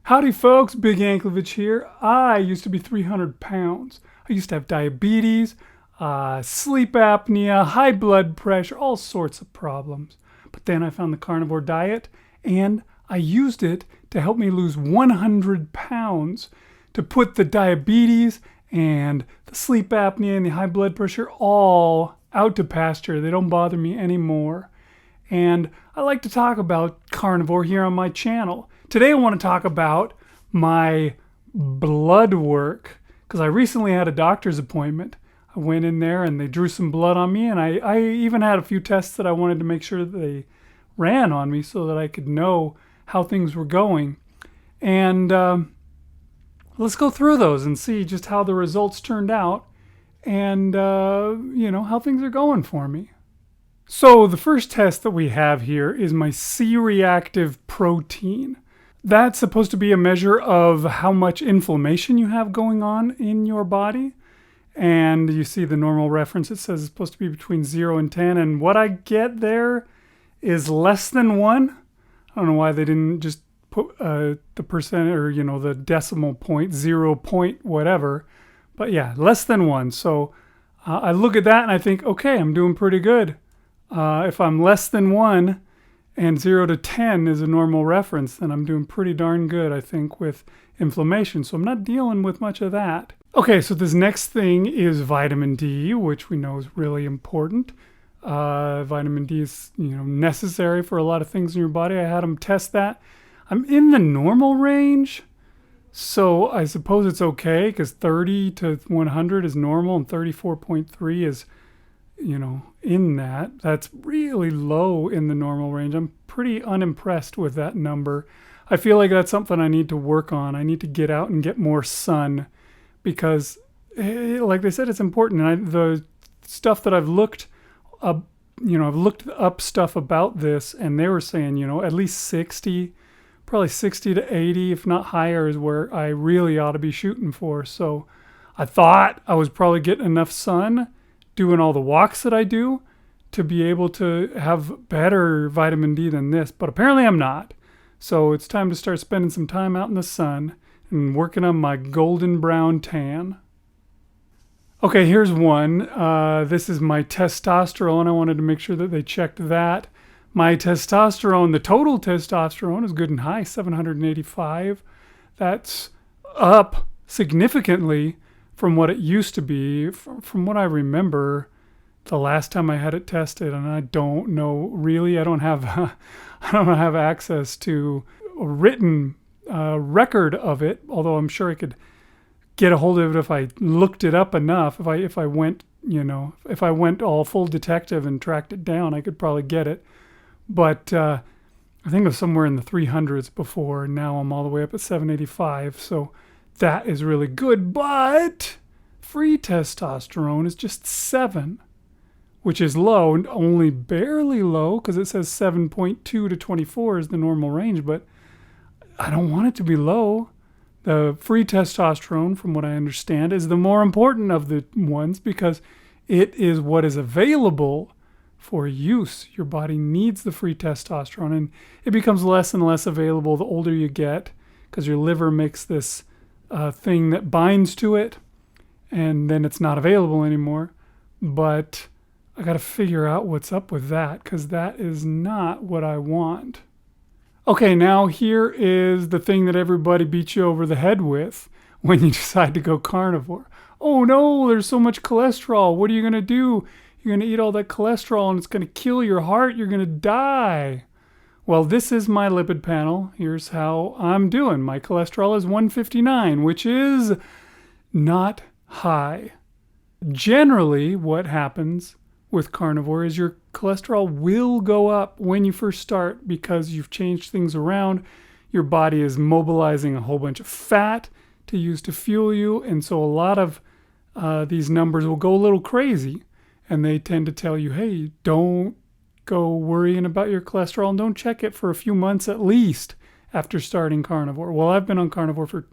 Howdy folks, Big Anklevich here. I used to be 300 pounds. I used to have diabetes, sleep apnea, high blood pressure, all sorts of problems. But then I found the carnivore diet and I used it to help me lose 100 pounds, to put the diabetes and the sleep apnea and the high blood pressure all out to pasture. They don't bother me anymore. And I like to talk about carnivore here on my channel. Today I want to talk about my blood work, because I recently had a doctor's appointment. I went in there and they drew some blood on me, and I even had a few tests that I wanted to make sure that they ran on me so that I could know how things were going. And let's go through those and see just how the results turned out and, how things are going for me. So the first test that we have here is my C-reactive protein. That's supposed to be a measure of how much inflammation you have going on in your body. And you see the normal reference, it says it's supposed to be between 0 and 10. And what I get there is less than 1. I don't know why they didn't just put the percent or, the decimal point, 0 point, whatever. But yeah, less than 1. So I look at that and I think, okay, I'm doing pretty good. If I'm less than 1 and 0 to 10 is a normal reference, then I'm doing pretty darn good, I think, with inflammation. So I'm not dealing with much of that. Okay, so this next thing is vitamin D, which we know is really important. Vitamin D is, necessary for a lot of things in your body. I had them test that. I'm in the normal range, so I suppose it's okay, because 30 to 100 is normal and 34.3 is in that. That's really low in the normal range. I'm pretty unimpressed with that number. I feel like that's something I need to work on. I need to get out and get more sun, because like they said, it's important. And the stuff that I've looked up, I've looked up stuff about this, and they were saying, at least 60, probably 60 to 80, if not higher, is where I really ought to be shooting for. So I thought I was probably getting enough sun doing all the walks that I do to be able to have better vitamin D than this, but apparently I'm not. So it's time to start spending some time out in the sun and working on my golden brown tan. Okay, here's one. This is my testosterone. I wanted to make sure that they checked that. My testosterone, the total testosterone, is good and high, 785. That's up significantly from what it used to be, from what I remember the last time I had it tested. And I don't know, really, I don't have access to a written record of it, although I'm sure I could get a hold of it if I looked it up enough. If I went all full detective and tracked it down, I could probably get it. But I think it was somewhere in the 300s before, and now I'm all the way up at 785. So that is really good, but free testosterone is just 7, which is low, and only barely low, because it says 7.2 to 24 is the normal range, but I don't want it to be low. The free testosterone, from what I understand, is the more important of the ones, because it is what is available for use. Your body needs the free testosterone, and it becomes less and less available the older you get, because your liver makes this thing that binds to it, and then it's not available anymore. But I got to figure out what's up with that, because that is not what I want. Okay, now here is the thing that everybody beats you over the head with when you decide to go carnivore. Oh no, there's so much cholesterol. What are you going to do? You're going to eat all that cholesterol and it's going to kill your heart. You're going to die. Well, this is my lipid panel. Here's how I'm doing. My cholesterol is 159, which is not high. Generally, what happens with carnivore is your cholesterol will go up when you first start, because you've changed things around. Your body is mobilizing a whole bunch of fat to use to fuel you. And so a lot of these numbers will go a little crazy. And they tend to tell you, hey, don't go worrying about your cholesterol, and don't check it for a few months at least after starting carnivore. Well, I've been on carnivore for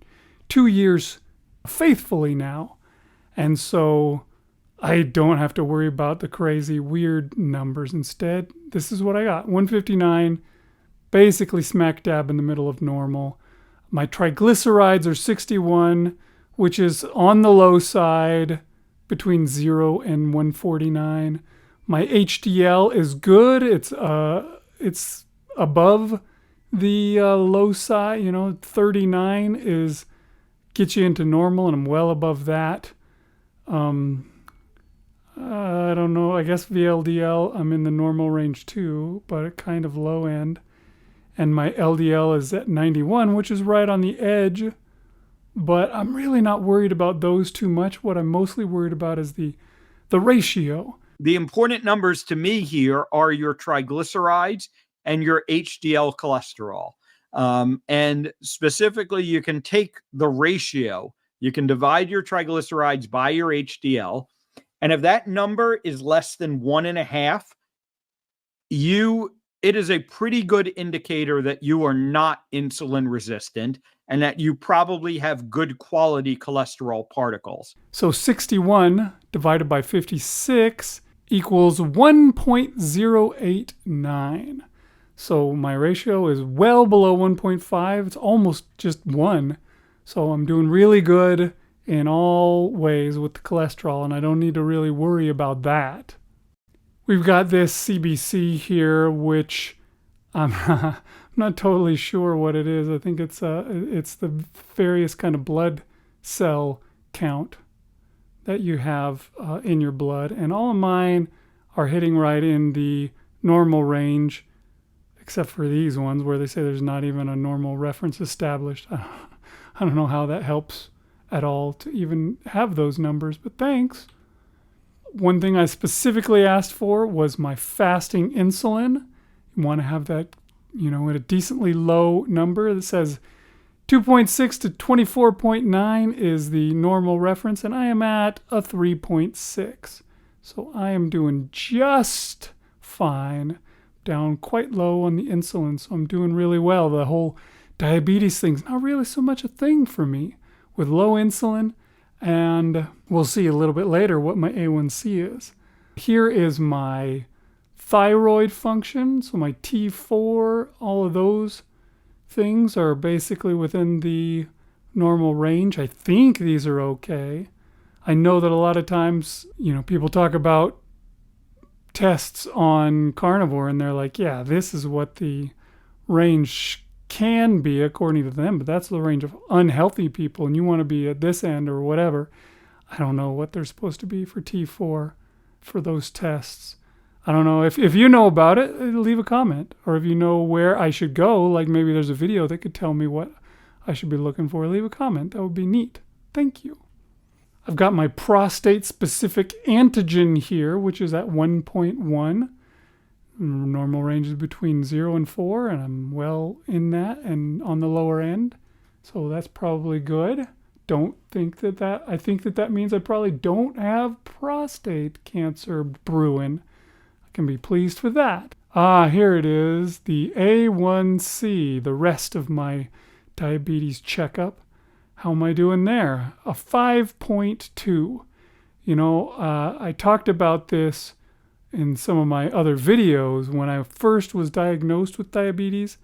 2 years faithfully now. And so I don't have to worry about the crazy, weird numbers. Instead, this is what I got. 159, basically smack dab in the middle of normal. My triglycerides are 61, which is on the low side, between 0 and 149. My HDL is good. It's above the low side. 39 gets you into normal, and I'm well above that. I don't know. I guess VLDL, I'm in the normal range too, but at kind of low end. And my LDL is at 91, which is right on the edge. But I'm really not worried about those too much. What I'm mostly worried about is the ratio. The important numbers to me here are your triglycerides and your HDL cholesterol. And specifically, you can take the ratio. You can divide your triglycerides by your HDL. And if that number is less than 1.5, it is a pretty good indicator that you are not insulin resistant and that you probably have good quality cholesterol particles. So 61 divided by 56 equals 1.089. So my ratio is well below 1.5. It's almost just 1. So I'm doing really good in all ways with the cholesterol, and I don't need to really worry about that. We've got this CBC here, which I'm not totally sure what it is. I think it's the various kind of blood cell count that you have in your blood. And all of mine are hitting right in the normal range, except for these ones where they say there's not even a normal reference established. I don't know how that helps at all to even have those numbers, but thanks. One thing I specifically asked for was my fasting insulin. You want to have that, at a decently low number that says 2.6 to 24.9 is the normal reference, and I am at a 3.6. So I am doing just fine, down quite low on the insulin, so I'm doing really well. The whole diabetes thing's not really so much a thing for me with low insulin, and we'll see a little bit later what my A1C is. Here is my thyroid function, so my T4, all of those things are basically within the normal range. I think these are okay. I know that a lot of times, people talk about tests on Carnivore and they're like, yeah, this is what the range can be according to them, but that's the range of unhealthy people, and you want to be at this end or whatever. I don't know what they're supposed to be for T4 for those tests. I don't know. If you know about it, leave a comment. Or if you know where I should go, like maybe there's a video that could tell me what I should be looking for, leave a comment. That would be neat. Thank you. I've got my prostate-specific antigen here, which is at 1.1. Normal range is between 0 and 4, and I'm well in that and on the lower end. So that's probably good. I think that means I probably don't have prostate cancer brewing. I can be pleased with that. Here it is, the A1C, the rest of my diabetes checkup. How am I doing there? A 5.2. I talked about this in some of my other videos. When I first was diagnosed with diabetes,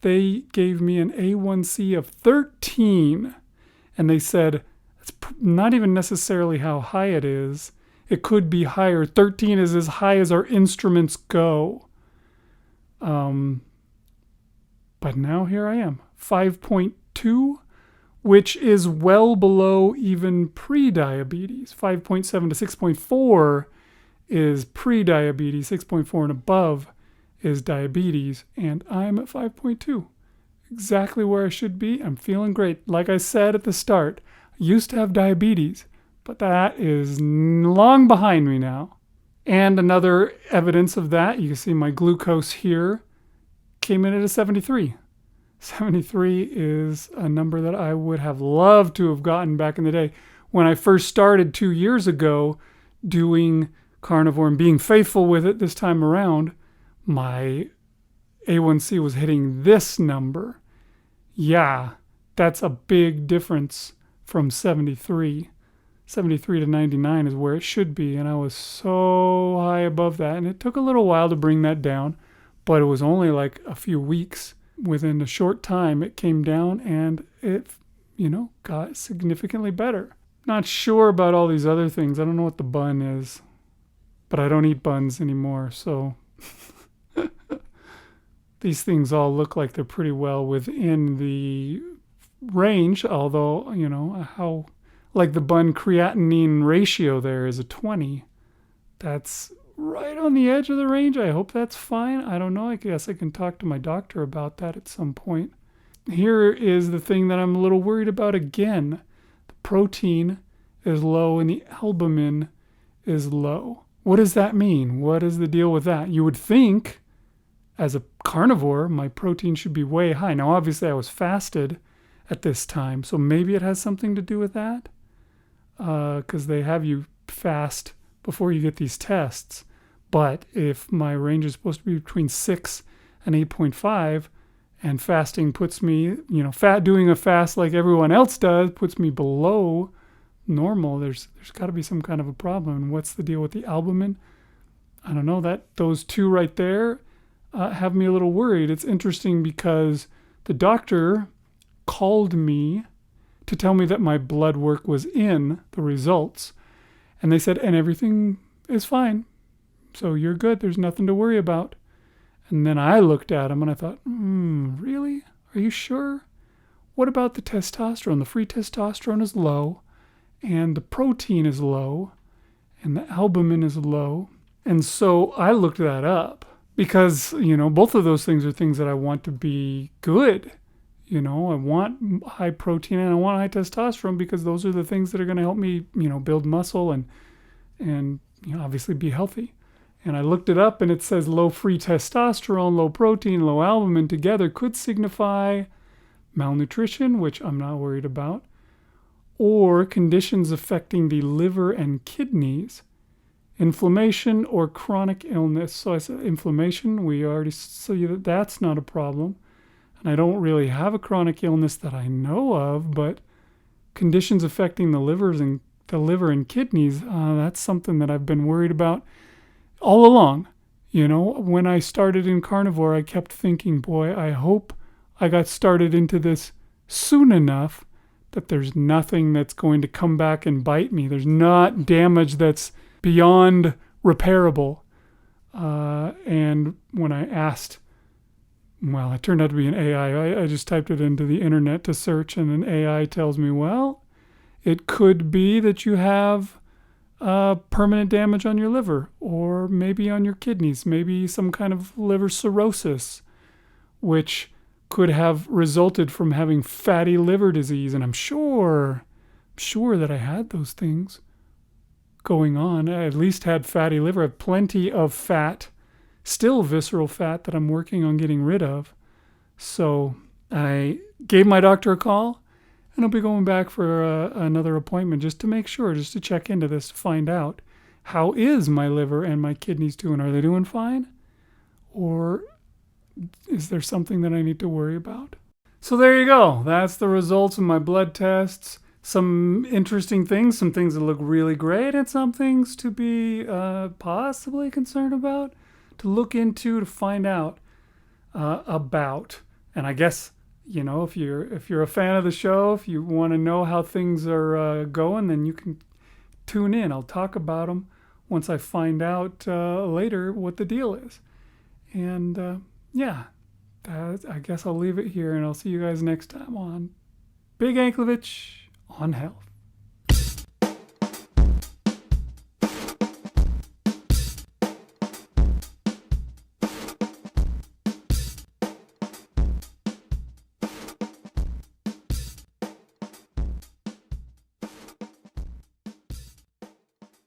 they gave me an A1C of 13. And they said, it's not even necessarily how high it is. It could be higher. 13 is as high as our instruments go. But now here I am, 5.2, which is well below even pre-diabetes. 5.7 to 6.4 is pre-diabetes. 6.4 and above is diabetes. And I'm at 5.2. Exactly where I should be. I'm feeling great. Like I said at the start, I used to have diabetes, but that is long behind me now. And another evidence of that, you can see my glucose here came in at a 73. 73 is a number that I would have loved to have gotten back in the day. When I first started 2 years ago doing Carnivore and being faithful with it this time around, my A1C was hitting this number. Yeah, that's a big difference from 73. 73 to 99 is where it should be, and I was so high above that, and it took a little while to bring that down, but it was only like a few weeks within a short time, it came down and it, got significantly better. Not sure about all these other things. I don't know what the bun is, but I don't eat buns anymore. So these things all look like they're pretty well within the range, although, how, like the bun creatinine ratio there is a 20. That's right on the edge of the range. I hope that's fine. I don't know. I guess I can talk to my doctor about that at some point. Here is the thing that I'm a little worried about again. The protein is low and the albumin is low. What does that mean? What is the deal with that? You would think, as a carnivore, my protein should be way high. Now, obviously, I was fasted at this time, so maybe it has something to do with that, because they have you fast before you get these tests. But if my range is supposed to be between 6 and 8.5, and fasting puts me, doing a fast like everyone else does, puts me below normal, there's got to be some kind of a problem. And what's the deal with the albumin? I don't know. Those two right there have me a little worried. It's interesting because the doctor called me to tell me that my blood work was in the results. And they said, and everything is fine. So you're good. There's nothing to worry about. And then I looked at him and I thought, really? Are you sure? What about the testosterone? The free testosterone is low, and the protein is low, and the albumin is low. And so I looked that up because, both of those things are things that I want to be good. I want high protein and I want high testosterone because those are the things that are going to help me, build muscle and obviously be healthy. And I looked it up and it says low free testosterone, low protein, low albumin together could signify malnutrition, which I'm not worried about, or conditions affecting the liver and kidneys, inflammation or chronic illness. So I said inflammation, we already see that that's not a problem. And I don't really have a chronic illness that I know of, but conditions affecting the liver and kidneys, that's something that I've been worried about all along. When I started in carnivore, I kept thinking, boy, I hope I got started into this soon enough that there's nothing that's going to come back and bite me. There's not damage that's beyond repairable. And when I asked, well, it turned out to be an AI. I just typed it into the internet to search, and an AI tells me, well, it could be that you have permanent damage on your liver, or maybe on your kidneys, maybe some kind of liver cirrhosis, which could have resulted from having fatty liver disease. And I'm sure that I had those things going on. I at least had fatty liver. I have plenty of fat, still visceral fat, that I'm working on getting rid of. So I gave my doctor a call, and I'll be going back for another appointment just to make sure, just to check into this, to find out how is my liver and my kidneys doing. Are they doing fine? Or is there something that I need to worry about? So there you go. That's the results of my blood tests. Some interesting things, some things that look really great, and some things to be possibly concerned about, to look into, to find out about. And I guess, if you're a fan of the show, if you want to know how things are going, then you can tune in. I'll talk about them once I find out later what the deal is. And I guess I'll leave it here, and I'll see you guys next time on Big Anklevich on Health.